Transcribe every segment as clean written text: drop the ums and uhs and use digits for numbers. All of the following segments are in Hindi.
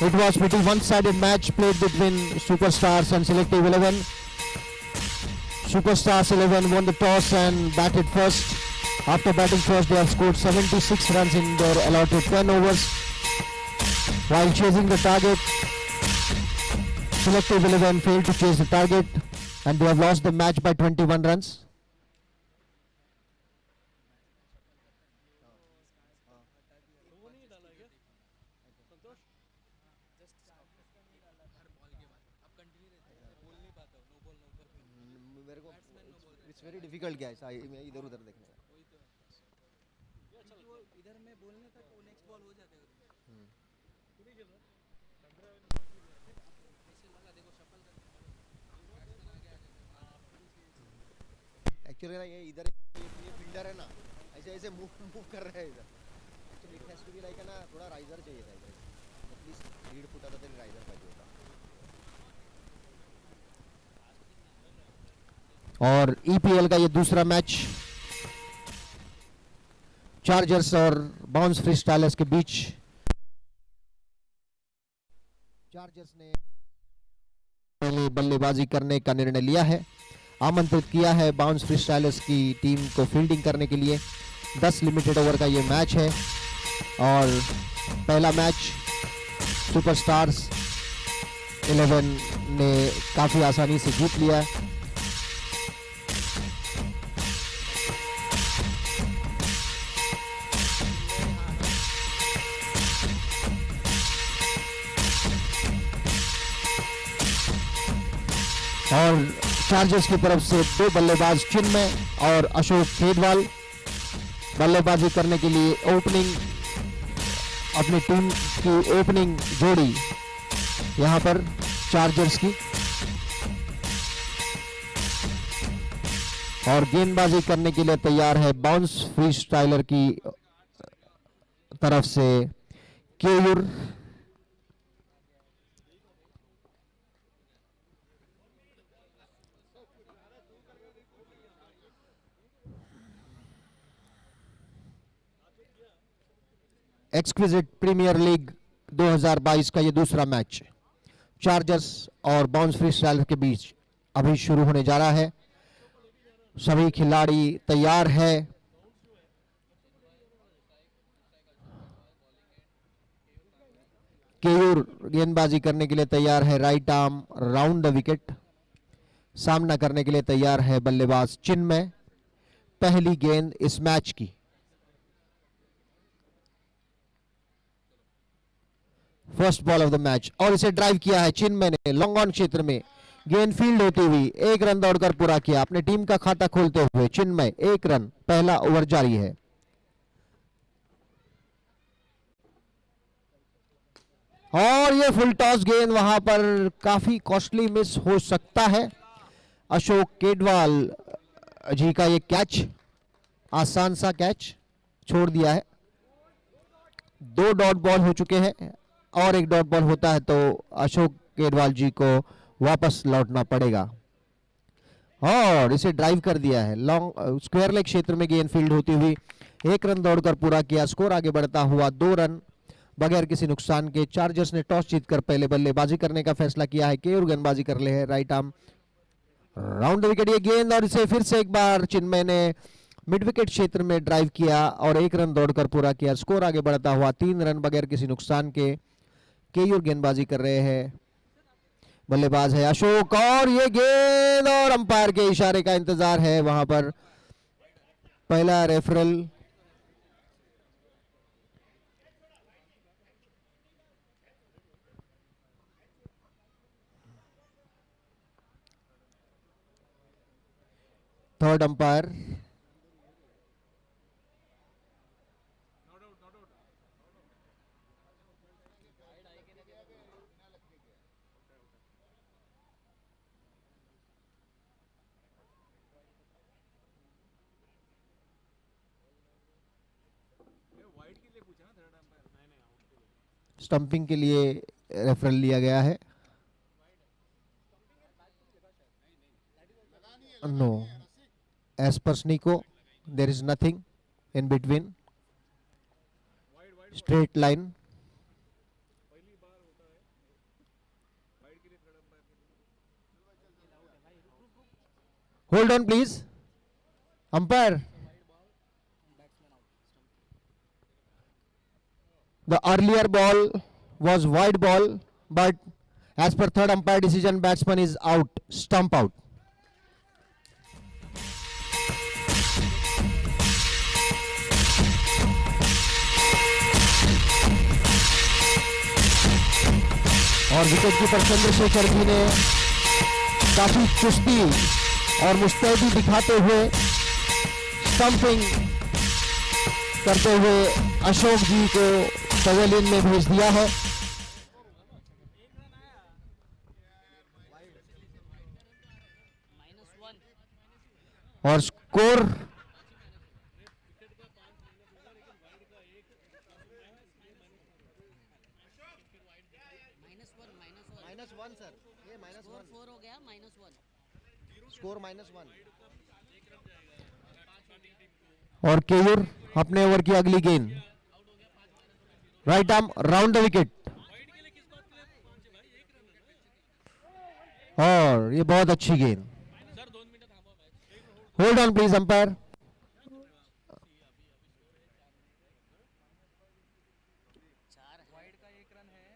It was pretty one-sided match played between Superstars and Selective 11. Superstars 11 won the toss and batted first. After batting first, they have scored 76 runs in their allotted 10 overs. While chasing the target, Selective 11 failed to chase the target and they have lost the match by 21 runs. It's very difficult guys इधर उधर देखने का इधर में बोलने तक वो नेक्स्ट बॉल हो जाते हैं ऐसे लगा देखो शफल एक्चुअली ना ये इधर ये फील्डर है ना ऐसे ऐसे मूव कर रहा है इधर actually it has to be like ना थोड़ा राइजर चाहिए था इधर एटलीस्ट लीड फुट आता तरी राइजर पाहिजे होता और ईपीएल का ये दूसरा मैच चार्जर्स और बाउंस फ्रीस्टाइलर्स के बीच चार्जर्स ने पहले बल्लेबाजी करने का निर्णय लिया है, आमंत्रित किया है बाउंस फ्रीस्टाइलर्स की टीम को फील्डिंग करने के लिए। 10 लिमिटेड ओवर का ये मैच है और पहला मैच सुपरस्टार्स 11 ने काफी आसानी से जीत लिया। और चार्जर्स की तरफ से दो बल्लेबाज चिन्मय और अशोक खेदवाल बल्लेबाजी करने के लिए ओपनिंग अपनी टीम की ओपनिंग जोड़ी यहां पर चार्जर्स की और गेंदबाजी करने के लिए तैयार है बाउंस फ्रीस्टाइलर की तरफ से केयूर। एक्सक्विजिट प्रीमियर लीग 2022 का ये दूसरा मैच चार्जर्स और बाउंस फ्रीस्टाइलर के बीच अभी शुरू होने जा रहा है। सभी खिलाड़ी तैयार है। केयूर गेंदबाजी करने के लिए तैयार है, right arm round the wicket. सामना करने के लिए तैयार है बल्लेबाज चिन्मय। पहली गेंद इस मैच की first ball of the match और इसे ड्राइव किया है चिन्मय ने लॉन्ग ऑन क्षेत्र में। गेंद फील्ड होती हुई एक रन दौड़कर पूरा किया अपने टीम का खाता खोलते हुए चिन्मय। एक रन, पहला ओवर जारी है। और ये फुल टॉस गेंद वहां पर काफी कॉस्टली मिस हो सकता है। अशोक केडवाल जी का ये कैच, आसान सा कैच छोड़ दिया है। 2 डॉट बॉल हो चुके हैं और 1 डॉट बॉल होता है तो अशोक केडवाल जी को वापस लौटना पड़ेगा। और इसे ड्राइव कर दिया है लॉन्ग स्क्वायर लेग क्षेत्र में। गेंद फील्ड होती हुई 1 रन दौड़कर पूरा किया। स्कोर आगे बढ़ता हुआ 2 रन बगैर किसी नुकसान के। चार्जर्स ने टॉस जीतकर पहले बल्लेबाजी करने का फैसला किया है। केयूर गेंदबाजी कर रहे हैं, right arm round the wicket. ये गेंद और इसे फिर से एक बार चिन्मय ने मिड विकेट क्षेत्र में ड्राइव किया और 1 रन दौड़कर पूरा किया। स्कोर आगे बढ़ता हुआ 3 रन बगैर किसी नुकसान के। केयूर गेंदबाजी कर रहे हैं, बल्लेबाज है अशोक और ये गेंद और अंपायर के इशारे का इंतजार है वहां पर। पहला रेफरल थर्ड अंपायर स्टंपिंग के लिए रेफरल लिया गया है। नो, एज पर snicko there is nothing in between, straight line. Hold on, please. Umpire. The earlier ball was wide ball, but as per third umpire decision, batsman is out, stump out. और विकेट कीपर चंद्रशेखर जी ने काफी चुस्ती और मुस्तैदी दिखाते हुए स्टंपिंग करते हुए अशोक जी को पवेलियन में भेज दिया है। और स्कोर -1 सर, ये -1 4 हो गया -1 स्कोर -1। और केयूर अपने ओवर की अगली गेंद right arm round the wicket. और ये बहुत अच्छी गेंद। Hold on please umpire. Wide का 1 रन है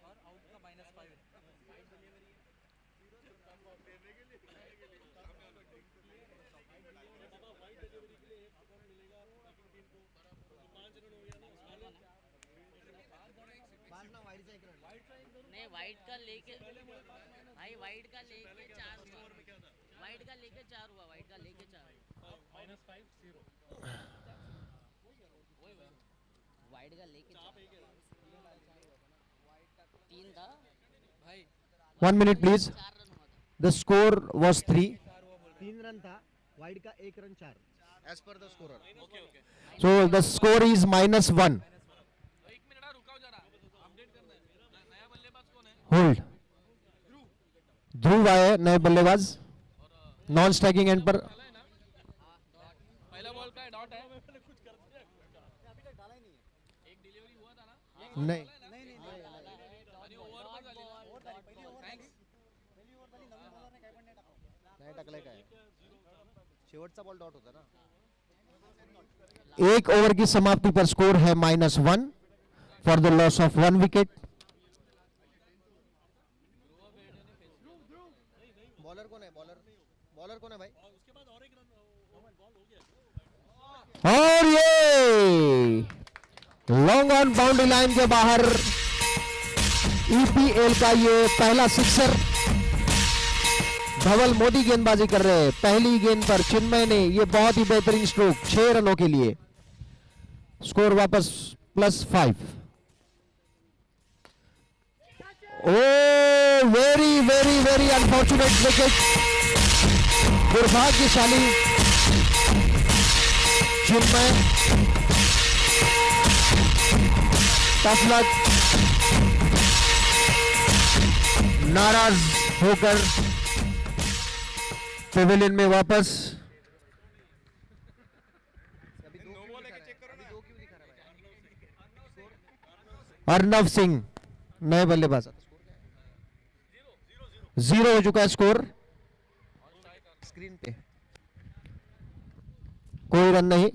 और आउट का -5 है। नहीं वाइड का लेके भाई वाइड का लेके 4 हुआ। वाइड का लेके 4 हुआ। वाइड का लेके 4 वाइड का लेके 3 था भाई 1 minute please. 4 रन हुआ था। The score was 3. 3 रन था, वाइड का 1 रन 4 एज पर the scorer. So the score is -1. Hold. Dhruv आए नए बल्लेबाज नॉन स्ट्राइकिंग एंड पर। पहला बॉल का डॉट है। नहीं नाही टाकलाय काय, शेवटचा बॉल डॉट होता ना। एक ओवर की समाप्ति पर स्कोर है -1 for the loss of 1 wicket. Bowler कौन है, बॉलर कौन है भाई? और ये लॉन्ग ऑन बाउंड्री लाइन के बाहर ईपीएल का ये पहला सिक्सर। धवल मोदी गेंदबाजी कर रहे हैं। पहली गेंद पर चिन्मय ने ये बहुत ही बेहतरीन स्ट्रोक 6 रनों के लिए। स्कोर वापस +5। Oh very very very unfortunate wicket. दुर्भाग्यशाली चिन्मय। Tough luck. नाराज होकर पेविलियन में वापस। अभी 2 क्यों दिखा रहा है भाई? अर्नव सिंह नए बल्लेबाज। 0 हो चुका है स्कोर। स्क्रीन पे कोई रन नहीं।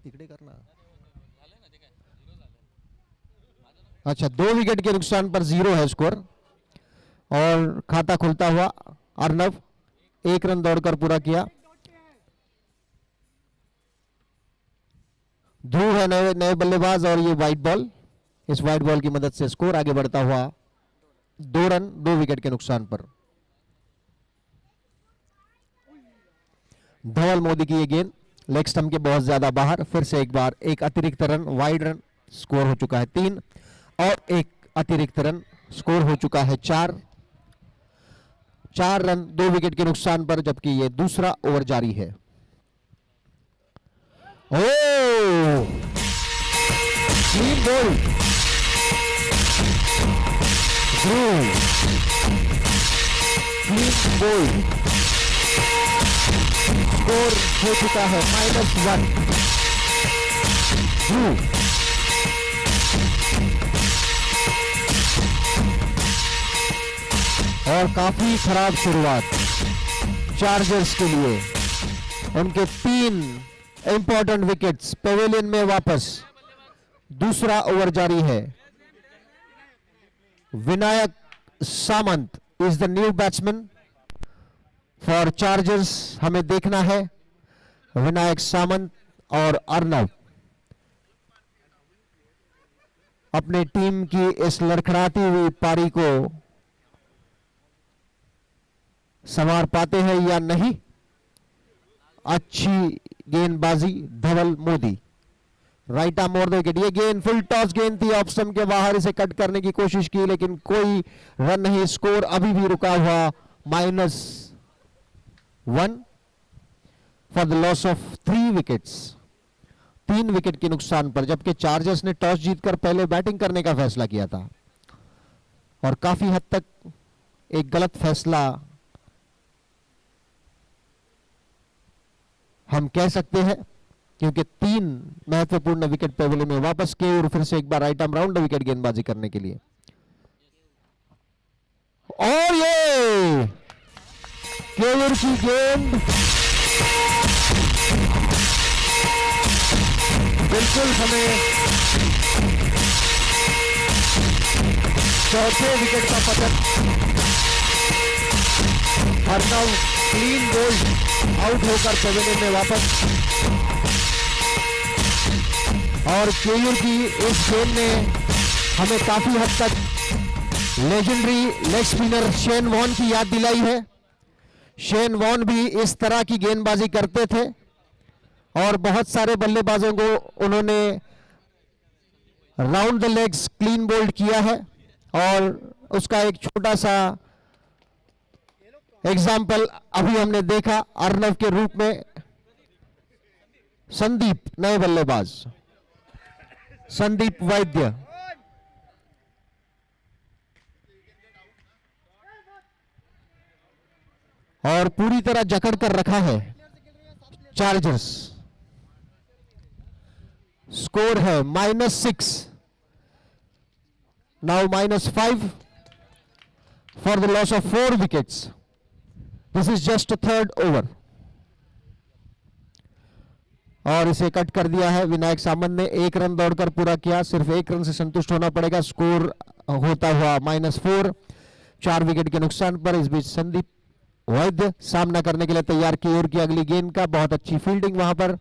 तिकडे करना। अच्छा 2 विकेट के नुकसान पर 0 है स्कोर। और खाता खुलता हुआ अर्नव 1 रन दौड़कर पूरा किया। ध्रुव है नए बल्लेबाज और ये वाइट बॉल। इस वाइट बॉल की मदद से स्कोर आगे बढ़ता हुआ 2 रन 2 विकेट के नुकसान पर। धवल मोदी की ये गेंद लेग स्टंप के बहुत ज्यादा बाहर। फिर से एक बार एक अतिरिक्त रन, वाइड रन। स्कोर हो चुका है 3 और एक अतिरिक्त रन। स्कोर हो चुका है 4 रन 2 विकेट के नुकसान पर, जबकि ये दूसरा ओवर जारी है। Oh clean bowled. Clean bowled. Score हो चुका है -1। और काफी खराब शुरुआत चार्जर्स के लिए। उनके 3 इंपॉर्टेंट विकेट्स पेविलियन में वापस। दूसरा ओवर जारी है। Vinayak Samant is the new batsman for Chargers. हमें देखना है विनायक सामंत और अर्नव अपने टीम की इस लड़खड़ाती हुई पारी को संवार पाते हैं या नहीं। अच्छी गेंदबाजी Dhaval Modi, right arm over the wicket. ये गेंद फुल टॉस गेंद थी, ऑफ स्टंप के बाहर इसे कट करने की कोशिश की लेकिन कोई रन नहीं। स्कोर अभी भी रुका हुआ -1 for the loss of 3 wickets. 3 wicket के नुकसान पर, जबकि चार्जर्स ने टॉस जीतकर पहले बैटिंग करने का फैसला किया था और काफी हद तक एक गलत फैसला हम कह सकते हैं, क्योंकि 3 महत्वपूर्ण विकेट पेविलियन में वापस किए और फिर से एक बार राइट आर्म राउंड विकेट गेंदबाजी करने के लिए। और ये केवल की गेंद बिल्कुल हमें चौथे विकेट का पतन। अर्नव क्लीन बोल्ड आउट होकर पेविलियन में वापस। और केयूर की इस गेंद ने हमें काफी हद तक legendary leg spinner Shane Warne की याद दिलाई है। शेन वॉन भी इस तरह की गेंदबाजी करते थे और बहुत सारे बल्लेबाजों को उन्होंने round the legs clean bowled किया है। और उसका एक छोटा सा एग्जाम्पल अभी हमने देखा अर्नव के रूप में। संदीप नए बल्लेबाज, संदीप वैद्य। और पूरी तरह जकड़ कर रखा है चार्जर्स। स्कोर है -6, now -5 for the loss of 4 wickets. This is just 3rd over और इसे कट कर दिया है विनायक सामंत ने। 1 रन दौड़कर पूरा किया, सिर्फ 1 रन से संतुष्ट होना पड़ेगा। स्कोर होता हुआ -4, 4 विकेट के नुकसान पर। इस बीच संदीप वैद्य सामना करने के लिए तैयार की और की अगली गेंद का बहुत अच्छी फील्डिंग, वहां पर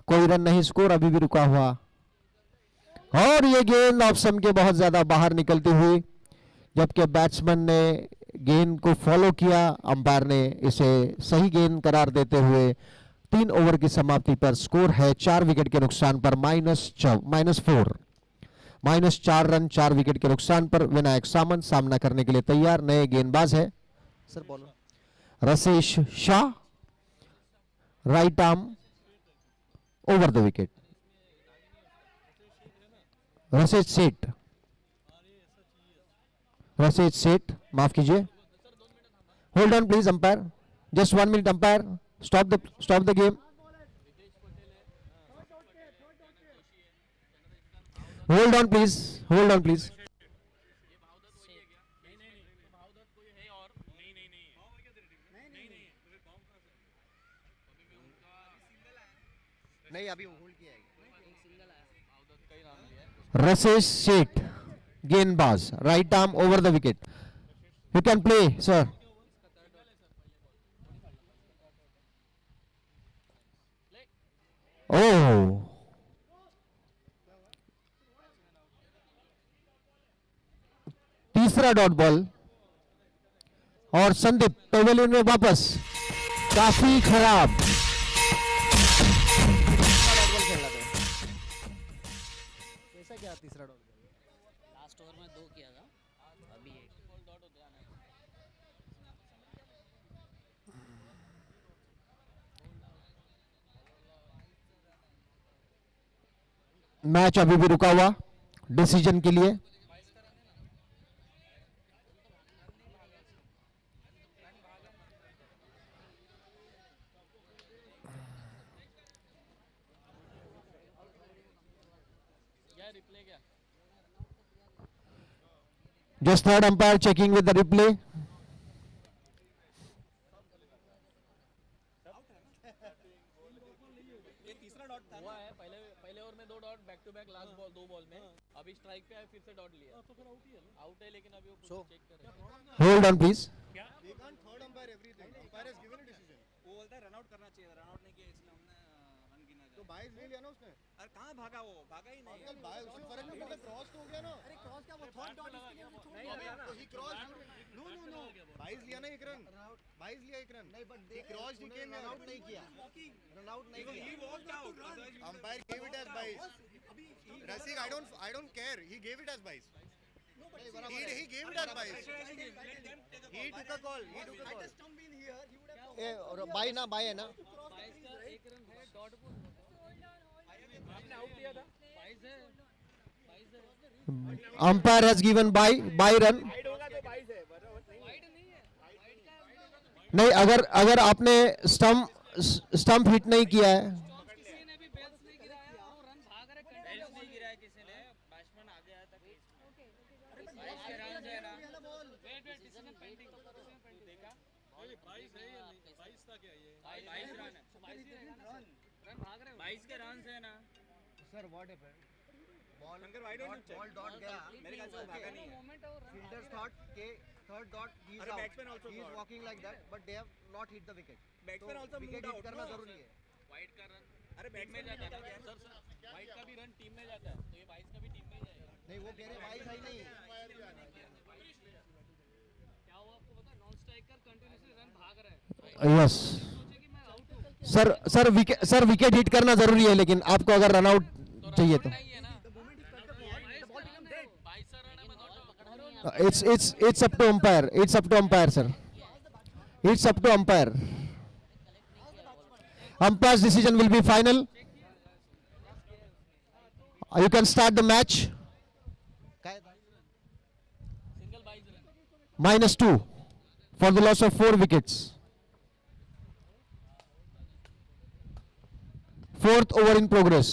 कोई रन नहीं। स्कोर अभी भी रुका हुआ और ये गेंद ऑफ स्टंप के बहुत ज्यादा बाहर निकलती हुई, जबकि बैट्समैन ने गेंद को फॉलो किया। अंपायर ने इसे सही गेंद करार देते हुए 3 ओवर की समाप्ति पर स्कोर है 4 विकेट के नुकसान पर -4, -4 रन 4 विकेट के नुकसान पर। विनायक सामंत सामना करने के लिए तैयार। नए गेंदबाज है sir bowler Rasesh Shah, right arm over the wicket. Rasesh Seth, माफ कीजिए। Hold on please umpire, just 1 minute umpire, stop the game. Hold on please. नहीं अभी होल्ड किया है। रसेश सेठ गेंदबाज, right arm over the wicket. You can play sir. Oh, तीसरा डॉट बॉल और संदीप पेविलियन में वापस। काफी खराब। कैसा क्या तीसरा डॉट? लास्ट ओवर में 2 किया था, अभी 1 मैच अभी भी रुका हुआ डिसीजन के लिए। Just third umpire checking with the replay. Two back last ball 2 ball में अभी स्ट्राइक पे आए फिर से डॉट लिया तो फिर आउट है लेकिन अभी वो So- चेक करेगा hold on please. He can't third umpire everything. Umpire has given a decision. वो बोलता है रन आउट करना चाहिए, रन आउट नहीं किया इसलिए हमने रन गिना तो जाए। 22 ले लिया ना उसने. अरे कहाँ भागा वो, भागा ही नहीं। अंकल भाई उससे फर्क नहीं पड़ता, क्रॉस तो हो गया ना. अरे क्रॉस क्या, वो थर्ड डॉट इसके लिए छोड़ दिया ना. तो he crossed. No 22 लिया ना एक रन. 22 लिया एक रन. नहीं but he crossed, he came here. Run out नहीं किया. रन आउट नहीं किया. He walked out. Umpire gave it as 22. Rasik, I don't care. He gave it as 22. He gave it as 22. He took a call. ए और बाई ना बाई है ना. 22 का 1 रन है डॉट को आपने आउट दिया था 22 है 22 है umpire has given by run. Wide नहीं है वाइड का नहीं, अगर आपने स्टंप हिट नहीं किया है. किसी ने भी बेल्स नहीं गिराया और रन भाग रहे कंटिन्यू नहीं गिराया किसी ने बैट्समैन आगे आया था 22 के रन है ना वेट डिसीजन पेंडिंग तो करो देखा 22 है या नहीं 22 था क्या ये 22 रन है 22 रन भाग रहे 22 के रन है ना सर व्हाट हैपेंड. शंकर भाई don't check. बॉल डॉट गया. मेरे ख्याल से वो भागा नहीं है। मोमेंट और रन Fielders thought के third dot he is अरे out. batsman also He is thought. walking like that, but they have not hit the wicket. Batsman also wicket moved hit out, करना no? जरूरी है. वाइड का रन अरे टीम में बैट्समैन जाता है सर वाइड का भी रन टीम में जाता है तो ये 22 का भी टीम में ही जाएगा नहीं वो कह रहे 22 है ही नहीं. क्या हुआ आपको पता नॉन स्ट्राइकर कंटिन्यूअसली रन भाग रहा है यस सोचे कि मैं आउट हूं सर विकेट हिट करना जरूरी है, लेकिन आपको अगर रन आउट चाहिए तो नहीं है ना the moment is cut the ball become dead 22 run है मैं not it's up to umpire. It's up to umpire, sir. It's up to umpire. Umpire's decision will be final. You can start the match. काय था? Single 22 run -2 for the loss of 4 wickets. Fourth over in progress.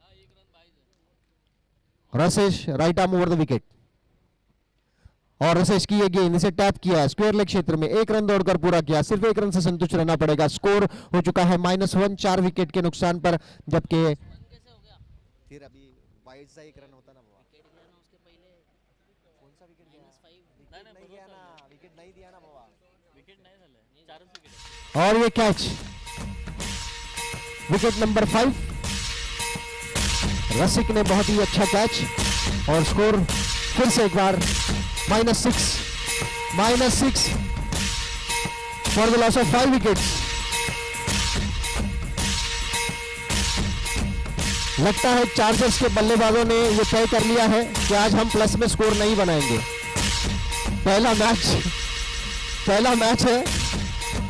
हां 1 रन 22 है Rasesh right arm over the wicket और रसेश की ये गेंद इसे टैप किया, स्क्वायर लेग क्षेत्र में 1 रन दौड़कर पूरा किया. सिर्फ 1 रन से संतुष्ट रहना पड़ेगा. स्कोर हो चुका है -1 4 विकेट के नुकसान पर, जबकि कैसे हो गया फिर अभी वाइड सा एक रन होता ना बाबा. विकेट गिरा ना उसके पहले कौन सा विकेट गया? -5 नहीं दिया ना, विकेट नहीं दिया ना बाबा. विकेट नहीं झाले 4 विकेट और ये कैच विकेट नंबर 5. रसिक ने बहुत ही अच्छा कैच और स्कोर फिर से एक बार -6 for the loss of 5 wickets. लगता है चार्जर्स के बल्लेबाजों ने ये तय कर लिया है कि आज हम प्लस में स्कोर नहीं बनाएंगे. पहला मैच है.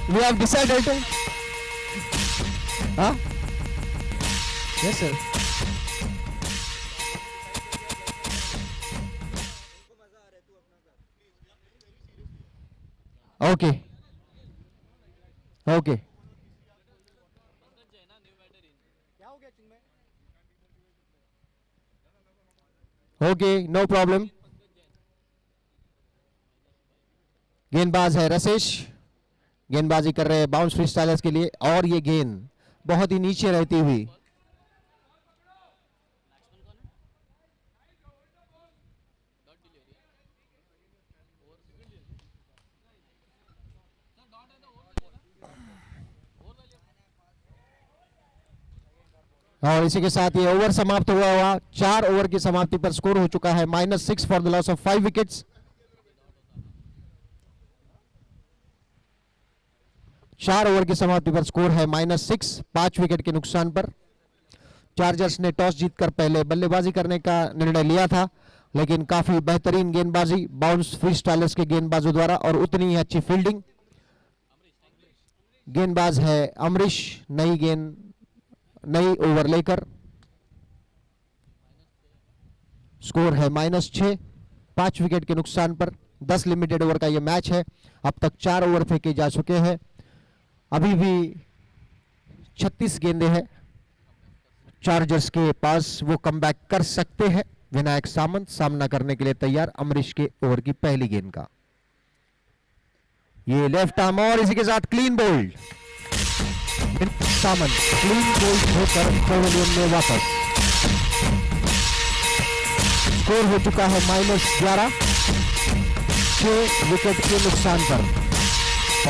We have decided. हाँ yes sir. Okay okay Pankaj Jain ना न्यू बैटर इन क्या हो गया चिन्मय? Okay no problem. गेंदबाज है रसेश. गेंदबाजी कर रहे हैं बाउंस फ्री स्टाइलर्स के लिए और ये गेंद बहुत ही नीचे रहती हुई बैट्समैन कौन है dot delivery over field sir dot है तो ओवर और इसी के साथ ये ओवर समाप्त हुआ 4 ओवर की समाप्ति पर स्कोर हो चुका है -6 for the loss of 5 wickets. 4 over की समाप्ति पर स्कोर है -6 5 विकेट के नुकसान पर. चार्जर्स ने टॉस जीतकर पहले बल्लेबाजी करने का निर्णय लिया था, लेकिन काफी बेहतरीन गेंदबाजी बाउंस फ्री स्टाइलर्स के गेंदबाजों द्वारा और उतनी ही अच्छी फील्डिंग. गेंदबाज है अमरीश. नई ओवर लेकर स्कोर है -6 5 विकेट के नुकसान पर. 10 लिमिटेड ओवर का यह मैच है. अब तक 4 ओवर फेंके जा चुके हैं. अभी भी 36 गेंदें हैं चार्जर्स के पास. वो कमबैक कर सकते हैं. विनायक सामंत सामना करने के लिए तैयार अमरीश के ओवर की पहली गेंद का. ये लेफ्ट आर्म और इसी के साथ क्लीन बोल्ड. सामन क्लीन बोल्ड होकर पेविलियन में वापस। स्कोर हो चुका है -11, 6 विकेट के नुकसान पर।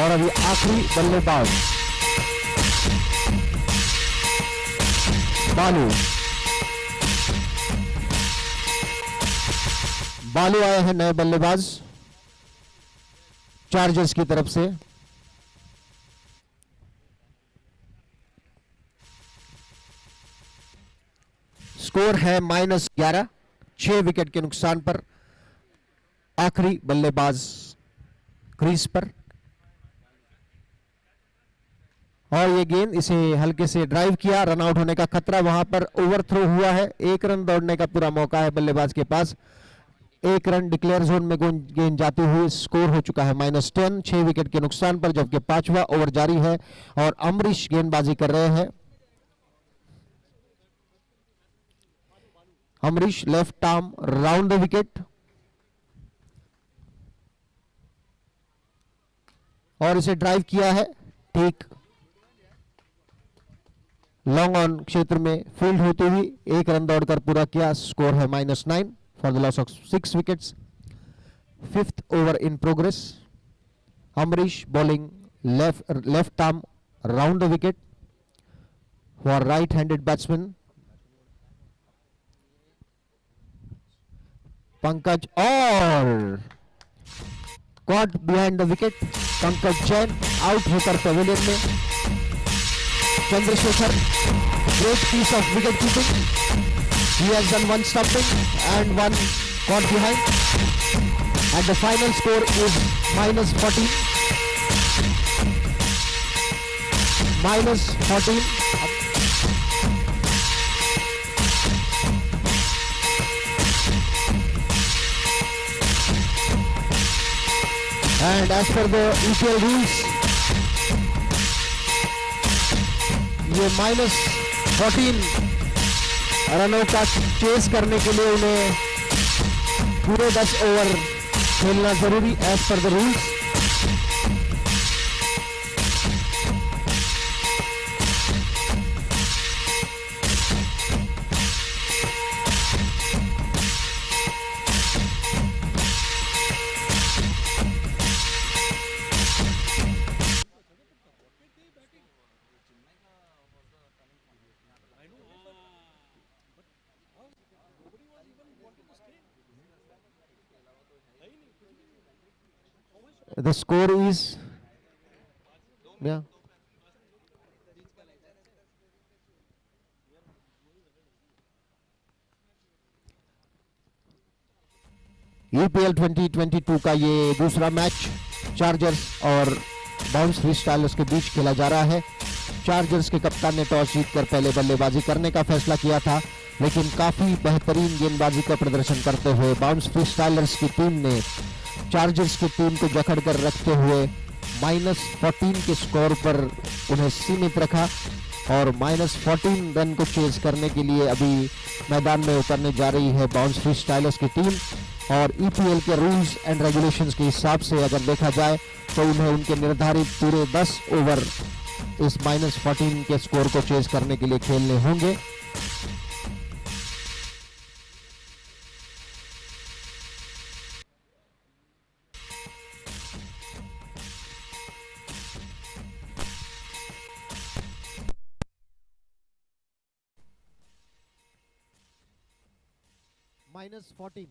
और अभी आखिरी बल्लेबाज बालू आए हैं नए बल्लेबाज चार्जर्स की तरफ से। स्कोर है -11, 6 विकेट के नुकसान पर। आखिरी बल्लेबाज क्रीज पर और ये गेंद इसे हल्के से ड्राइव किया, रन आउट होने का खतरा, वहां पर ओवर थ्रो हुआ है। 1 रन दौड़ने का पूरा मौका है बल्लेबाज के पास। 1 रन डिक्लेयर जोन में गेंद जाती हुई। स्कोर हो चुका है -10, 6 विकेट के नुकसान पर, जबकि 5वां ओवर जारी है और अमरीश गेंदबाजी कर रहे हैं। Amrish left arm round the wicket और इसे ड्राइव किया है ठीक लॉन्ग ऑन क्षेत्र में फील्ड होती हुई। 1 रन दौड़कर पूरा किया। स्कोर है -9 for the loss of 6 wickets. 5th over in progress. Amrish bowling left arm round the wicket for right handed batsman Pankaj और caught behind the wicket. Pankaj Jain out होकर पेविलियन में। Chandrasekhar, great piece of wicket keeping. He has done 1 stumping and 1 caught behind. And the final score is -14. -14. And as per the EPL rules, ये -14 रनों का चेस करने के लिए उन्हें पूरे 10 ओवर खेलना जरूरी एज पर the rules. The score is, yeah, EPL 2022 का ये दूसरा मैच चार्जर्स और बाउंस फ्रीस्टाइलर्स के बीच खेला जा रहा है। चार्जर्स के कप्तान ने टॉस जीतकर पहले बल्लेबाजी करने का फैसला किया था, लेकिन काफी बेहतरीन गेंदबाजी का प्रदर्शन करते हुए बाउंस फ्रीस्टाइलर्स की टीम ने चार्जर्स की टीम को जकड़ कर रखते हुए -14 के स्कोर पर उन्हें सीमित रखा और -14 रन को चेज करने के लिए अभी मैदान में उतरने जा रही है बाउंस फ्रीस्टाइलर्स की टीम। और EPL के रूल्स एंड रेगुलेशंस के हिसाब से अगर देखा जाए तो उन्हें उनके निर्धारित पूरे 10 ओवर इस -14 के स्कोर को चेज करने के लिए खेलने होंगे। -14।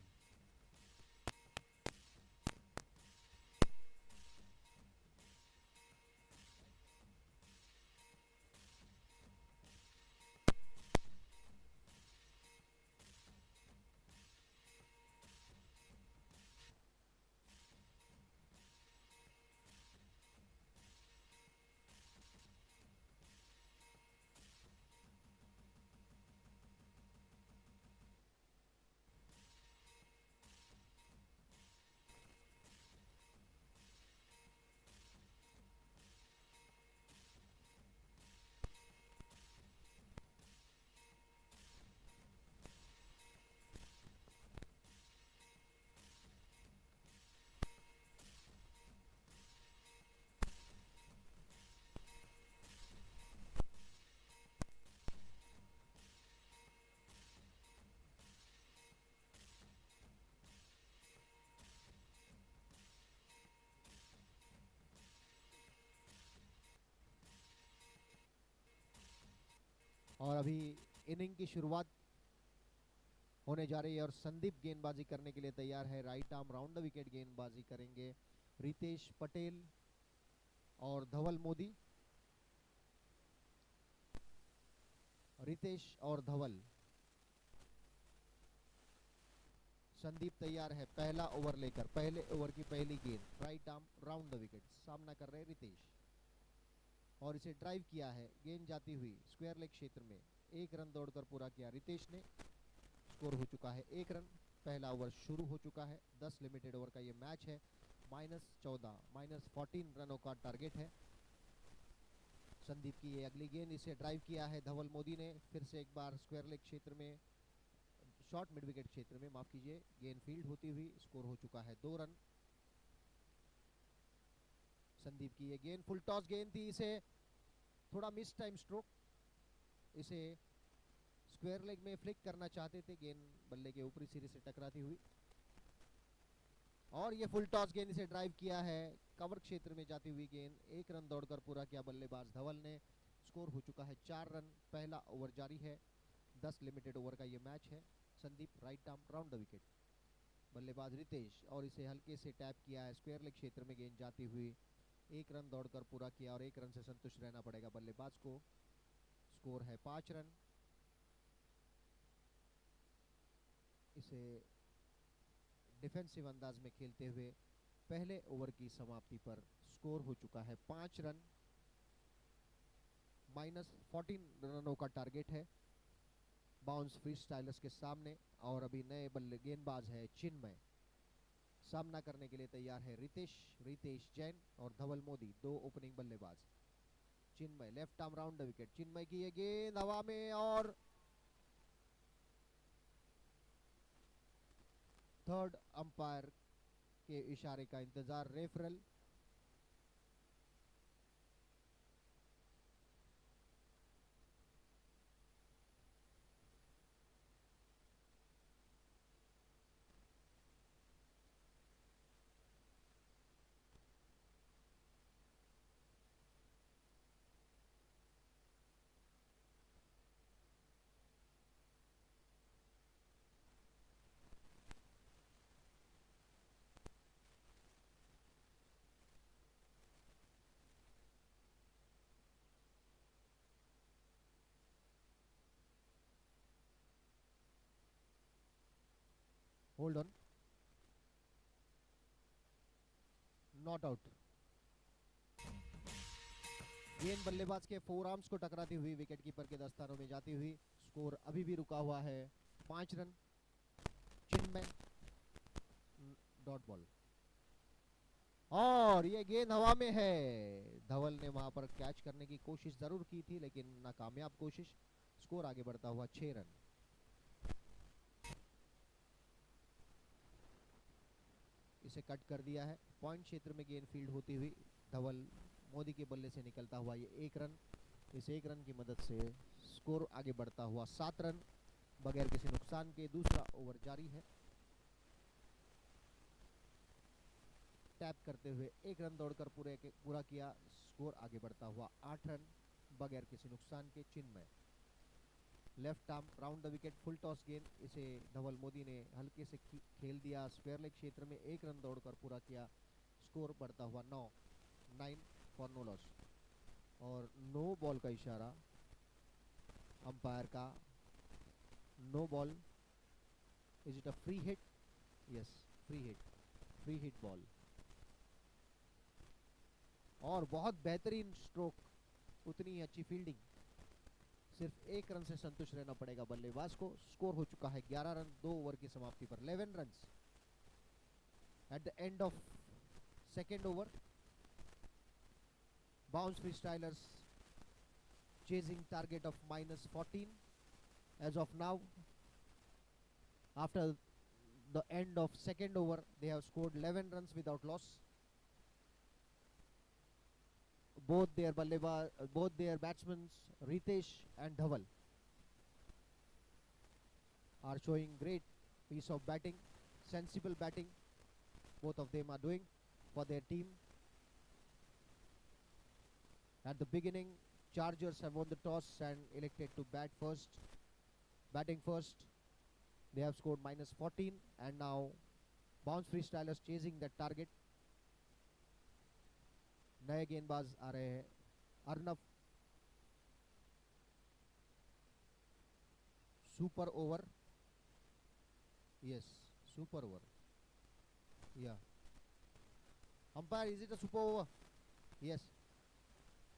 और अभी इनिंग की शुरुआत होने जा रही है और संदीप गेंदबाजी करने के लिए तैयार है। Right arm round the wicket गेंदबाजी करेंगे रितेश पटेल और धवल मोदी। रितेश और धवल। संदीप तैयार है पहला ओवर लेकर। पहले ओवर की पहली गेंद right arm round the wicket. सामना कर रहे हैं रितेश और इसे ड्राइव किया है। गेंद जाती हुई स्क्वायर लेग क्षेत्र में। 1 रन दौड़कर पूरा किया रितेश ने। स्कोर हो चुका है 1 रन। पहला ओवर शुरू हो चुका है। 10 लिमिटेड ओवर का ये मैच है। -14 -14 रनों का टारगेट है। संदीप की ये अगली गेंद। इसे ड्राइव किया है धवल मोदी ने। फिर से एक बार स्क्वायर लेग क्षेत्र में, शॉर्ट मिड विकेट क्षेत्र में, माफ कीजिए, गेंद फील्ड होती हुई। स्कोर हो चुका है 2 रन। संदीप की ये गेंद फुल टॉस गेंद थी। इसे थोड़ा मिस टाइम स्ट्रोक। इसे स्क्वायर लेग में फ्लिक करना चाहते थे। गेंद बल्ले के ऊपरी सिरे से टकराती हुई और ये फुल टॉस गेंद। इसे ड्राइव किया है कवर क्षेत्र में जाती हुई गेंद। 1 रन दौड़कर पूरा किया बल्लेबाज धवल ने। स्कोर हो चुका है 4 रन। पहला ओवर जारी है। 10 लिमिटेड ओवर का ये मैच है। Sandeep right arm round the wicket. बल्लेबाज रितेश और इसे हल्के से टैप किया है स्क्वायर लेग क्षेत्र में। गेंद जाती हुई 1 रन दौड़कर पूरा किया और 1 रन से संतुष्ट रहना पड़ेगा बल्लेबाज को। स्कोर है 5 रन। इसे डिफेंसिव अंदाज में खेलते हुए पहले ओवर की समाप्ति पर स्कोर हो चुका है 5 रन। -14 रनों का टारगेट है बाउंस फ्री स्टाइलर्स के सामने। और अभी नए बल्ले गेंदबाज है चिन्मय। सामना करने के लिए तैयार है रितेश जैन और धवल मोदी, 2 ओपनिंग बल्लेबाज। Chinmay left arm round the wicket. Chinmay की ये गेंद हवा में और थर्ड अंपायर के इशारे का इंतजार। Referral hold on, not out. गेंद बल्लेबाज के फोर आर्म्स को टकराती हुई विकेट कीपर के दस्तानों में जाती हुई। स्कोर अभी भी रुका हुआ है 5 रन। चिन्मय डॉट बॉल और ये गेंद हवा में है। धवल ने वहां पर कैच करने की कोशिश जरूर की थी लेकिन नाकामयाब कोशिश। स्कोर आगे बढ़ता हुआ 6 रन। इसे कट कर दिया है। पॉइंट क्षेत्र में गेंद फील्ड होती हुई धवल मोदी के बल्ले से निकलता हुआ ये 1 रन। इस 1 रन की मदद से स्कोर आगे बढ़ता हुआ 7 रन बगैर किसी नुकसान के। दूसरा ओवर जारी है। टैप करते हुए 1 रन दौड़कर पूरा किया। स्कोर आगे बढ़ता हुआ 8 रन बगैर किसी नुकसान के। Chinmay left arm round the wicket full toss गेंद। इसे धवल मोदी ने हल्के से खेल दिया स्क्वायर लेग क्षेत्र में। 1 रन दौड़कर पूरा किया। स्कोर बढ़ता हुआ 9 फॉर नो लॉस और नो बॉल का इशारा अंपायर का। No ball. Is it a free hit? Yes, free hit ball. और बहुत बेहतरीन स्ट्रोक, उतनी ही अच्छी फील्डिंग। सिर्फ 1 रन से संतुष्ट रहना पड़ेगा बल्लेबाज को। स्कोर हो चुका है 11 रन 2 ओवर की समाप्ति पर। 11 run at the end of second over. Bounce Freestylers chasing target of -14 as of now. After the end of second over they have scored 11 runs without loss. Both their batsmen Ritesh and Dhaval are showing great piece of batting, sensible batting. Both of them are doing for their team. At the beginning, Chargers have won the toss and elected to batting first. They have scored -14 and now Bounce Freestylers chasing that target. नए गेंदबाज आ रहे हैं, Arnav. Super over, yes, super over, yeah. Umpire, is it a super over? Yes,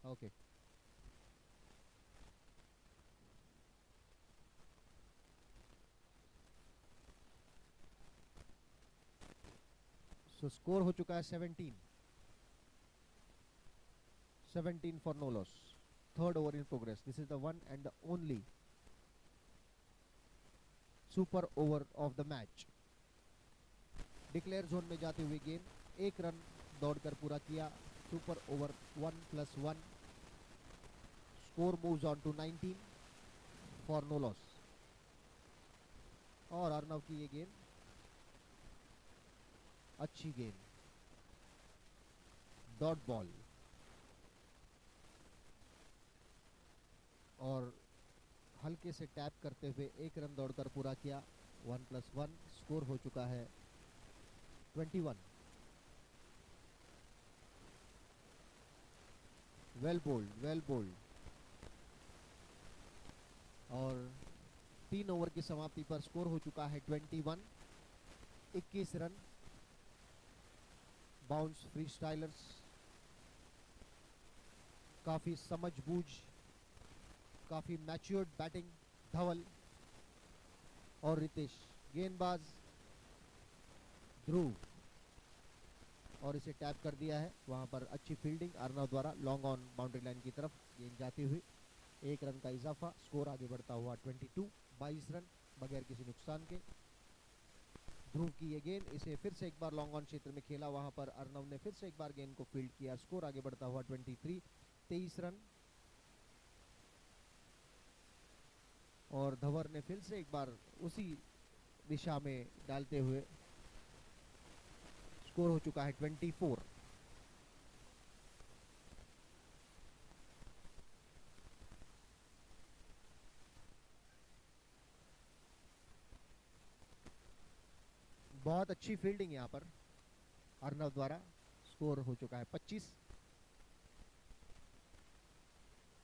okay. So score हो चुका है 17 for no loss. Third over in progress. This is the one and the only super over of the match. Declare zone में जाते हुए गेंद, एक रन दौड़कर पूरा किया. Super over 1+1. Score moves on to 19 for no loss. और अर्नव की ये गेंद, अच्छी गेंद, डॉट बॉल. और हल्के से टैप करते हुए एक रन दौड़कर पूरा किया. 1+1. स्कोर हो चुका है 21. Well bowled. और 3 ओवर की समाप्ति पर स्कोर हो चुका है 21. 21 रन. बाउंस फ्रीस्टाइलर्स काफी समझबूझ, काफी मैच्योर्ड बैटिंग. धवल और रितेश. गेंदबाज ध्रुव, और इसे टैप कर दिया है. वहां पर अच्छी फील्डिंग अर्नव द्वारा. लॉन्ग ऑन बाउंड्री लाइन की तरफ गेंद जाती हुई. 1 रन का इजाफा. स्कोर आगे बढ़ता हुआ 22. 22 रन बगैर किसी नुकसान के. ध्रुव की ये गेंद, इसे फिर से एक बार लॉन्ग ऑन क्षेत्र में खेला. वहां पर अर्नव ने फिर से एक बार गेंद को फील्ड किया. स्कोर आगे बढ़ता हुआ 23. 23 रन. और धवर ने फिर से एक बार उसी दिशा में डालते हुए स्कोर हो चुका है 24. बहुत अच्छी फील्डिंग यहाँ पर अर्नव द्वारा. स्कोर हो चुका है 25.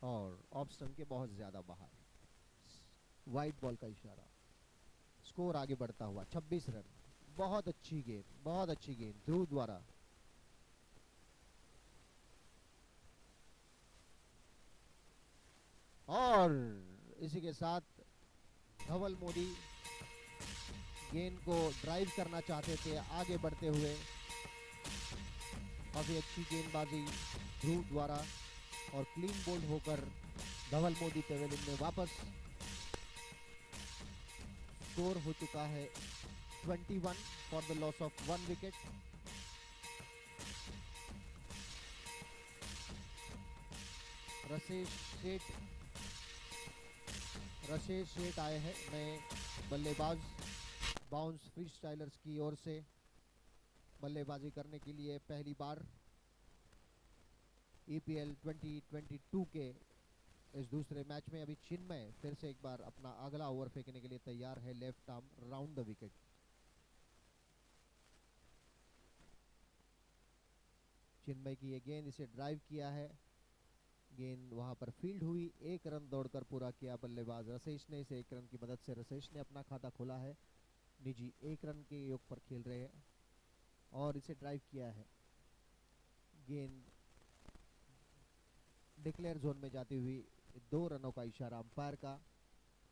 और ऑफ स्टंप के बहुत ज्यादा बाहर, वाइड बॉल का इशारा. स्कोर आगे बढ़ता हुआ 26 रन. बहुत अच्छी गेंद ध्रुव द्वारा. और इसी के साथ धवल मोदी गेंद को ड्राइव करना चाहते थे आगे बढ़ते हुए. काफी अच्छी गेंदबाजी ध्रुव द्वारा और क्लीन बोल्ड होकर धवल मोदी पेवेलियन में वापस. स्कोर हो चुका है 21 for the loss of 1 wicket. Rashesh Sheth आए हैं नए बल्लेबाज. बाउंस फ्रीस्टाइलर्स की ओर से बल्लेबाजी करने के लिए पहली बार ईपीएल 2022 के इस दूसरे मैच में. अभी चिन्मय फिर से एक बार अपना अगला ओवर फेंकने के लिए तैयार है. Left arm round the wicket. Chinmay की ये गेंद, इसे ड्राइव किया है. गेंद वहां पर फील्ड हुई. 1 रन दौड़कर पूरा किया बल्लेबाज रसेश ने. इसे 1 रन की मदद से रसेश ने अपना खाता खोला है. निजी 1 रन के योग पर खेल रहे हैं और इसे ड्राइव किया है. गेंद डिक्लेयर जोन में जाती हुई. 2 रनों का इशारा अंपायर का.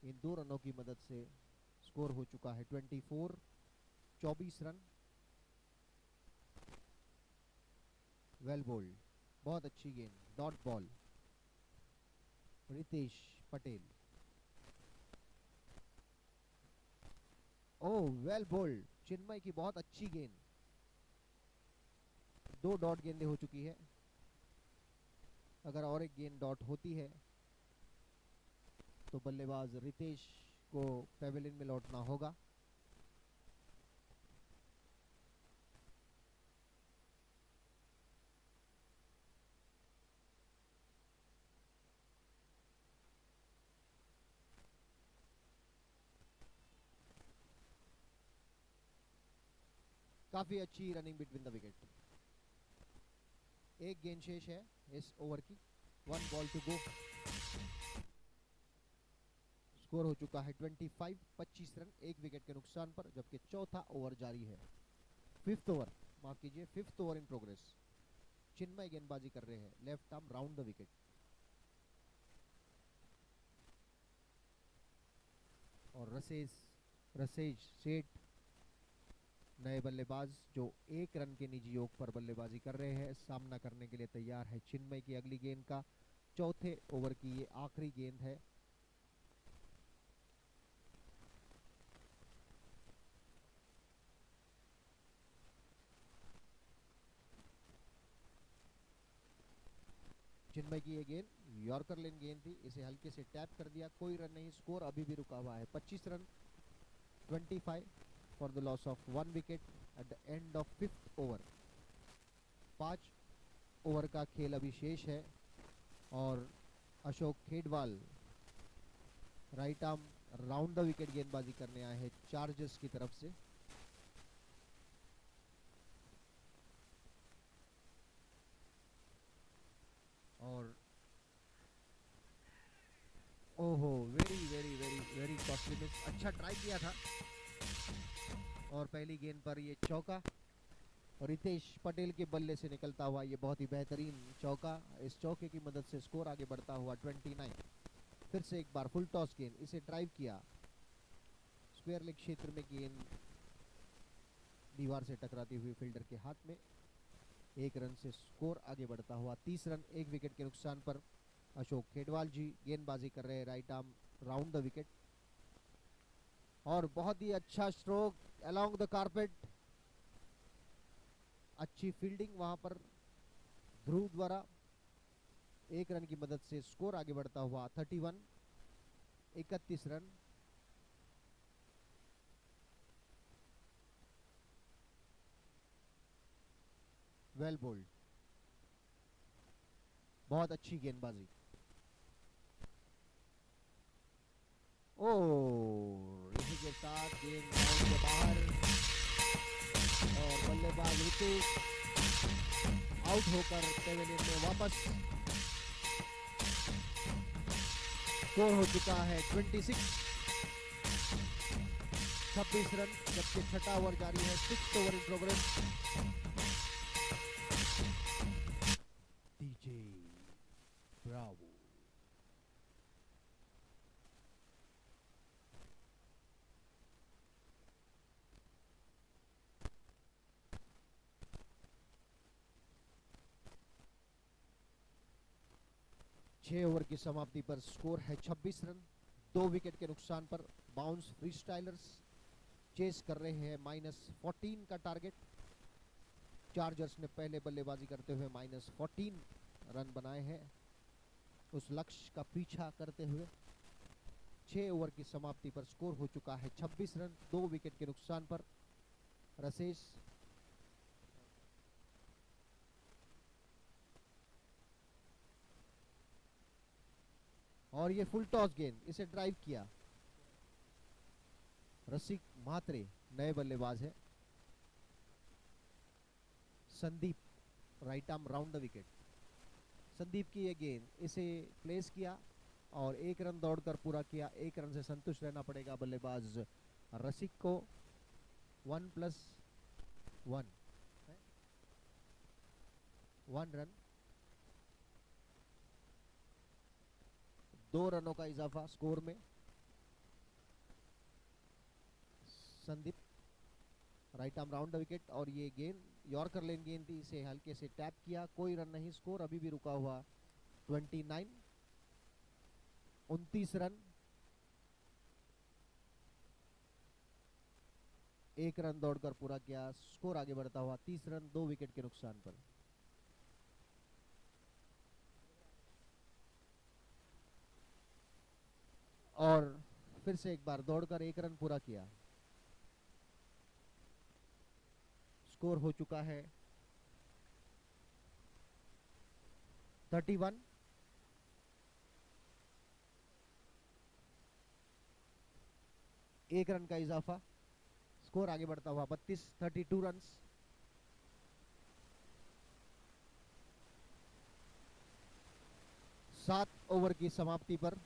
इन 2 रनों की मदद से स्कोर हो चुका है 24. 24 रन. वेल बोल्ड, बहुत अच्छी गेंद, डॉट बॉल. रितेश पटेल. ओह, वेल बोल्ड. चिन्मय की बहुत अच्छी गेंद. 2 डॉट गेंदें हो चुकी है. अगर और एक गेंद डॉट होती है तो बल्लेबाज रितेश को पेवेलियन में लौटना होगा. काफी अच्छी रनिंग बिटवीन द विकेट। एक गेंद शेष है इस ओवर की, 1 बॉल टू गो। स्कोर हो चुका है 25, 25 रन, एक विकेट के नुकसान पर, जबकि चौथा ओवर जारी है। फिफ्थ ओवर, माफ कीजिए, फिफ्थ ओवर इन प्रोग्रेस। चिन्मय गेंदबाजी कर रहे हैं, left arm round the wicket. और रसेज सेठ नए बल्लेबाज जो 1 रन के निजी योग पर बल्लेबाजी कर रहे हैं, सामना करने के लिए तैयार है चिन्मय की अगली गेंद का। चौथे ओवर की ये आखिरी गेंद है। चिन्मय की ये गेंद यॉर्कर लेन गेंद थी, इसे हल्के से टैप कर दिया, कोई रन नहीं, स्कोर अभी भी रुका हुआ है 25 run, 25 for the loss of 1 wicket at the end of fifth over. 5 over का खेल अभी शेष है और Ashok Khedwal right arm round the wicket गेंदबाजी करने आए हैं चार्जर्स की तरफ से। और ओहो, very very very very costly miss. अच्छा ट्राई किया था और पहली गेंद पर ये चौका, और रितेश पटेल के बल्ले से निकलता हुआ ये बहुत ही बेहतरीन चौका। इस चौके की मदद से स्कोर आगे बढ़ता हुआ 29। फिर से एक बार फुल टॉस गेंद, इसे ड्राइव किया, स्क्वायर लेग क्षेत्र में गेंद दीवार से टकराती हुई फील्डर के हाथ में। 1 रन से स्कोर आगे बढ़ता हुआ 30 रन, 1 विकेट के नुकसान पर। अशोक खेडवाल जी गेंदबाजी कर रहे हैं right arm round the wicket, और बहुत ही अच्छा स्ट्रोक अलोंग द कारपेट। अच्छी फील्डिंग वहां पर ध्रुव द्वारा। 1 रन की मदद से स्कोर आगे बढ़ता हुआ 31, 31 रन। वेल बोल्ड, बहुत अच्छी गेंदबाजी। इसी के साथ गेंद ग्राउंड के बाहर और बल्लेबाज रितेश आउट होकर पेविलियन में वापस। स्कोर हो चुका है 26, 26 रन, जबकि छठा ओवर जारी है, 6th over in progress. DJ Bravo. छह ओवर की समाप्ति पर स्कोर है 26 रन, 2 विकेट के नुकसान पर। बाउंस फ्री स्टाइलर्स चेस कर रहे हैं -14 का टारगेट। चार्जर्स ने पहले बल्लेबाजी करते हुए -14 रन बनाए हैं, उस लक्ष्य का पीछा करते हुए। 6 ओवर की समाप्ति पर स्कोर हो चुका है 26 रन, 2 विकेट के नुकसान पर। रसेश और ये फुल टॉस गेंद, इसे ड्राइव किया। रसिक म्हात्रे नए बल्लेबाज है। Sandeep right arm round the wicket. Sandeep की ये गेंद, इसे प्लेस किया और 1 रन दौड़कर पूरा किया। 1 रन से संतुष्ट रहना पड़ेगा बल्लेबाज रसिक को। 1+1 1 रन, 2 रनों का इजाफा स्कोर में। Sandeep right arm round the wicket, और ये गेंद यॉर्कर लेन गेंद थी, इसे हल्के से टैप किया, कोई रन नहीं, स्कोर अभी भी रुका हुआ 29, 29 रन, 1 रन दौड़कर पूरा किया। स्कोर आगे बढ़ता हुआ 30 रन, 2 विकेट के नुकसान पर। और फिर से एक बार दौड़कर 1 रन पूरा किया। स्कोर हो चुका है 31, 1 रन का इजाफा। स्कोर आगे बढ़ता हुआ 32 रन। 7 ओवर की समाप्ति पर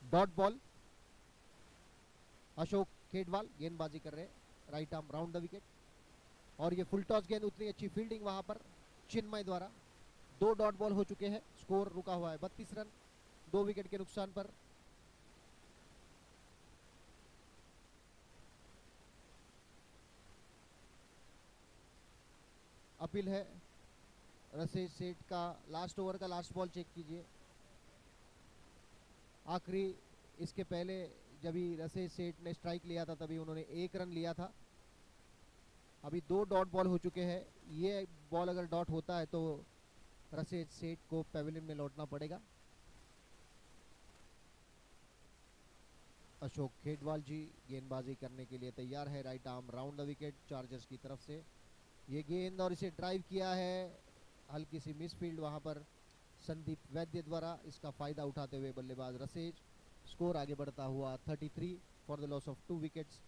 डॉट बॉल। अशोक खेडवाल गेंदबाजी कर रहे हैं, right arm round the wicket. और ये फुल टॉस गेंद, उतनी अच्छी फील्डिंग वहां पर चिन्मय द्वारा। 2 डॉट बॉल हो चुके हैं, स्कोर रुका हुआ है 32 रन, 2 विकेट के नुकसान पर। अपील है रसेश सेठ का, लास्ट ओवर का लास्ट बॉल चेक कीजिए। आखिरी इसके पहले जब भी रसेश सेठ ने स्ट्राइक लिया था तभी उन्होंने 1 रन लिया था। अभी 2 डॉट बॉल हो चुके हैं, ये बॉल अगर डॉट होता है तो रसेश सेठ को पेविलियन में लौटना पड़ेगा। अशोक खेडवाल जी गेंदबाजी करने के लिए तैयार है, right arm round the wicket chargers की तरफ से। ये गेंद और इसे ड्राइव किया है, हल्की सी मिस फील्ड वहां पर संदीप वैद्य द्वारा, इसका फायदा उठाते हुए बल्लेबाज रसेज। स्कोर आगे बढ़ता हुआ 33 for the loss of 2 wickets.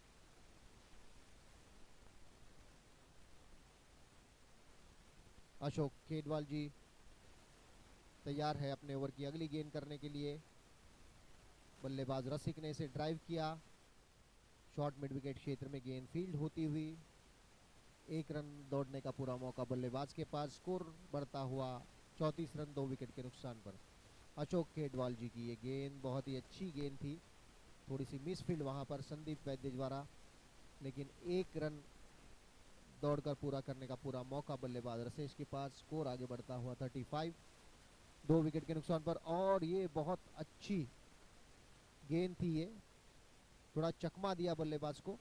Ashok Khedwal ji तैयार है अपने ओवर की अगली गेंद करने के लिए। बल्लेबाज रसिक ने इसे ड्राइव किया, शॉर्ट मिड विकेट क्षेत्र में गेंद फील्ड होती हुई। 1 रन दौड़ने का पूरा मौका बल्लेबाज के पास। स्कोर बढ़ता हुआ 34 रन, 2 विकेट के नुकसान पर। अशोक खेडवाल जी की ये गेंद बहुत ही अच्छी गेंद थी, थोड़ी सी मिस फील्ड वहां पर संदीप वैद्य द्वारा, लेकिन 1 रन दौड़कर पूरा करने का पूरा मौका बल्लेबाज रसेश के पास। स्कोर आगे बढ़ता हुआ 35, 2 विकेट के नुकसान पर। और ये बहुत अच्छी गेंद थी, ये थोड़ा चकमा दिया बल्लेबाज को।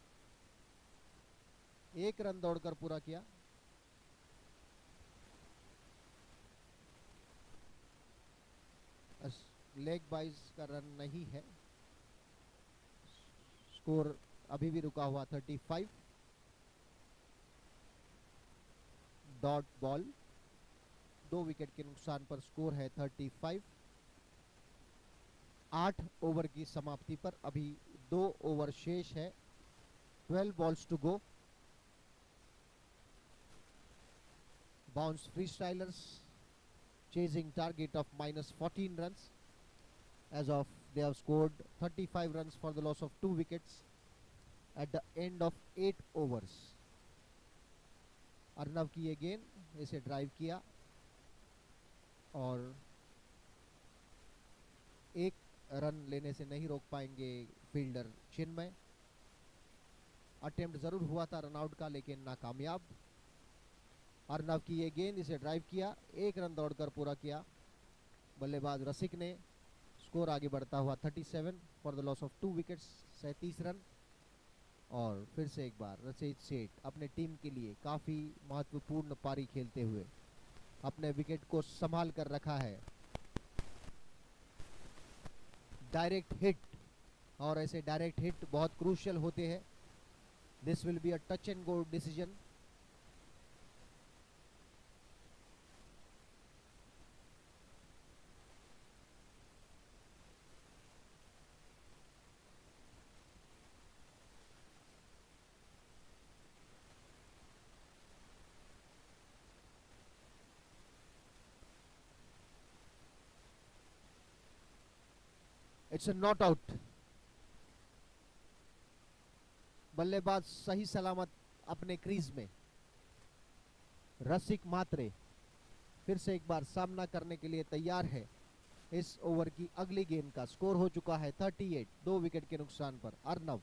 1 रन दौड़कर पूरा किया। लेग बाइज का रन नहीं है, स्कोर अभी भी रुका हुआ 35। डॉट बॉल, 2 विकेट के नुकसान पर स्कोर है 35। 8 ओवर की समाप्ति पर अभी 2 ओवर शेष है, 12 balls to go. Bounce Freestylers chasing target of -14 runs. As of they have scored 35 runs for the loss of 2 wickets at the end of 8 overs. Arnav की ये गेंद, इसे ड्राइव किया और 1 रन लेने से नहीं रोक पाएंगे फील्डर चिन्मय। अटेम्प्ट जरूर हुआ था रनआउट का, लेकिन नाकामयाब। अर्नव की ये गेंद, इसे ड्राइव किया, 1 रन दौड़कर पूरा किया बल्लेबाज रसिक ने। स्कोर आगे बढ़ता हुआ 37 for the loss of 2 wickets, 37 run. और फिर से एक बार रसेज सेठ अपने टीम के लिए काफ़ी महत्वपूर्ण पारी खेलते हुए अपने विकेट को संभाल कर रखा है। डायरेक्ट हिट, और ऐसे डायरेक्ट हिट बहुत क्रूशियल होते हैं। This will be a touch and go decision. It's a not out. बल्लेबाज सही सलामत अपने क्रीज में। रसिक मात्रे फिर से एक बार सामना करने के लिए तैयार है इस ओवर की अगली गेंद का। स्कोर हो चुका है 38, 2 विकेट के नुकसान पर। Arnav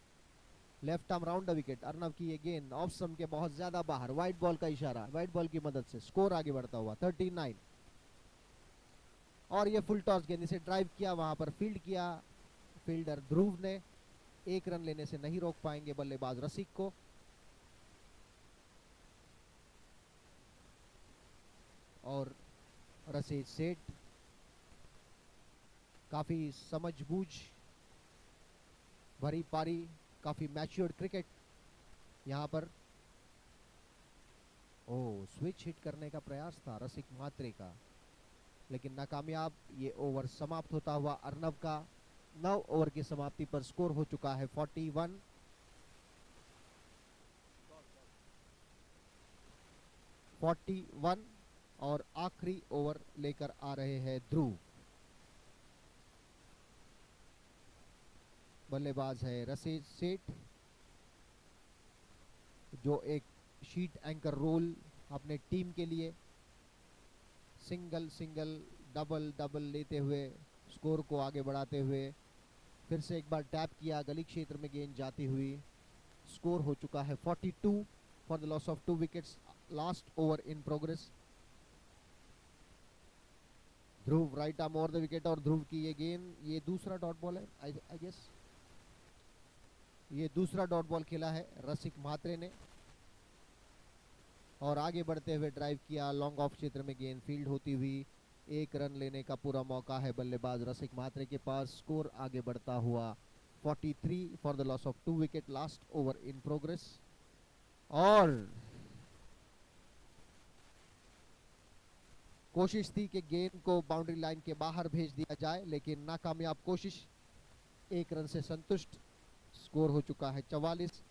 left arm round the wicket. Arnav की ये गेंद ऑफ स्टंप के बहुत ज्यादा बाहर, व्हाइट बॉल का इशारा, व्हाइट बॉल की मदद से स्कोर आगे बढ़ता हुआ 39। और ये फुल टॉस गेंद, इसे ड्राइव किया, वहां पर फील्ड किया फील्डर ध्रुव ने। 1 रन लेने से नहीं रोक पाएंगे बल्लेबाज रसिक को। और रसेज सेठ काफी समझबूझ भरी पारी, काफी मैच्योर्ड क्रिकेट यहाँ पर ओ स्विच हिट करने का प्रयास था रसिक मात्रे का, लेकिन नाकामयाब। ये ओवर समाप्त होता हुआ अर्नव का। 9 ओवर की समाप्ति पर स्कोर हो चुका है 41। और आखिरी ओवर लेकर आ रहे हैं ध्रुव। बल्लेबाज है रसेज सेठ, जो एक शीट एंकर रोल अपने टीम के लिए सिंगल सिंगल डबल डबल लेते हुए स्कोर को आगे बढ़ाते हुए फिर से एक बार टैप किया, गली क्षेत्र में गेंद जाती हुई। स्कोर हो चुका है 42 for the loss of 2 wickets. Last over in progress. Dhruv right arm over the wicket, और ध्रुव की ये गेंद, ये दूसरा डॉट बॉल है आई गेस। ये दूसरा डॉट बॉल खेला है रसिक म्हात्रे ने, और आगे बढ़ते हुए ड्राइव किया। लॉन्ग ऑफ क्षेत्र में गेंद फील्ड होती हुई 1 रन लेने का पूरा मौका है बल्लेबाज रसिक म्हात्रे के पास। स्कोर आगे बढ़ता हुआ 43 for the loss of 2 wicket. Last over in progress. और कोशिश थी कि गेंद को बाउंड्री लाइन के बाहर भेज दिया जाए, लेकिन नाकामयाब कोशिश। 1 रन से संतुष्ट। स्कोर हो चुका है 44।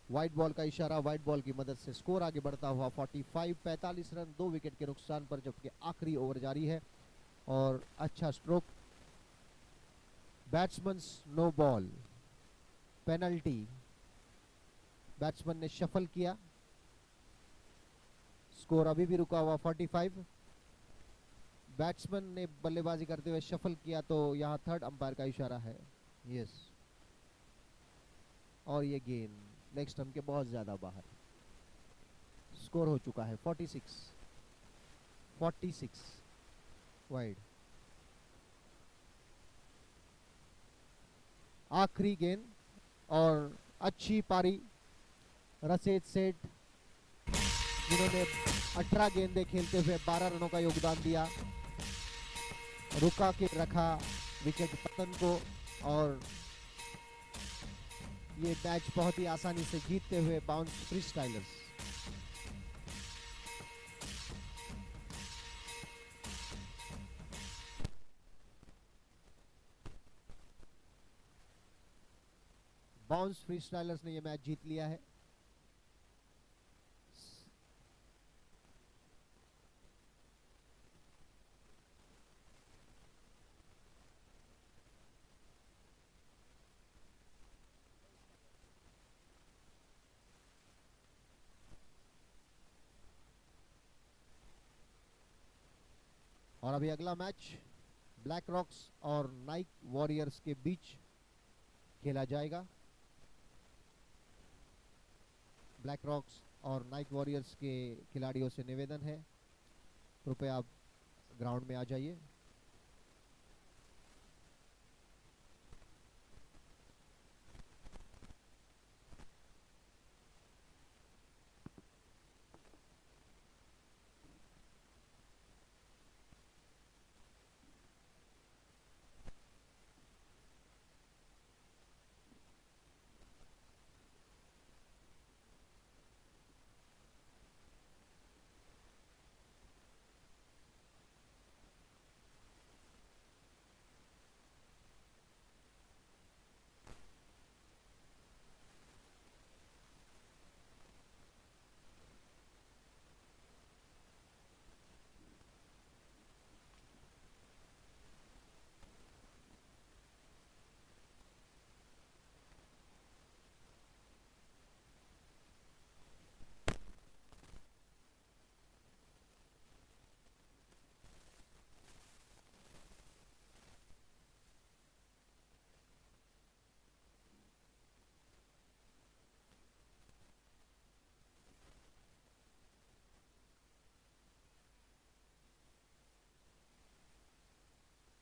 वाइट बॉल का इशारा, वाइट बॉल की मदद से स्कोर आगे बढ़ता हुआ 45। 45 रन 2 विकेट के नुकसान पर, जबकि आखिरी ओवर जारी है। और अच्छा stroke. Batsman's no ball, penalty. Batsman ने शफल किया। स्कोर अभी भी रुका हुआ 45। बैट्समैन ने बल्लेबाजी करते हुए शफल किया, तो यहां थर्ड अंपायर का इशारा है। यस, और ये गेंद लेग स्टंप के बहुत ज्यादा बाहर। स्कोर हो चुका है 46 वाइड। आखिरी गेंद और अच्छी पारी रसेज सेठ, जिन्होंने 18 गेंदें खेलते हुए 12 रनों का योगदान दिया, रुका के रखा विकेट पतन को, और ये मैच बहुत ही आसानी से जीतते हुए bounce free stylers. Bounce free stylers ने ये मैच जीत लिया है। और अभी अगला मैच ब्लैक रॉक्स और नाइक वॉरियर्स के बीच खेला जाएगा। ब्लैक रॉक्स और नाइक वॉरियर्स के खिलाड़ियों से निवेदन है, कृपया आप ग्राउंड में आ जाइए।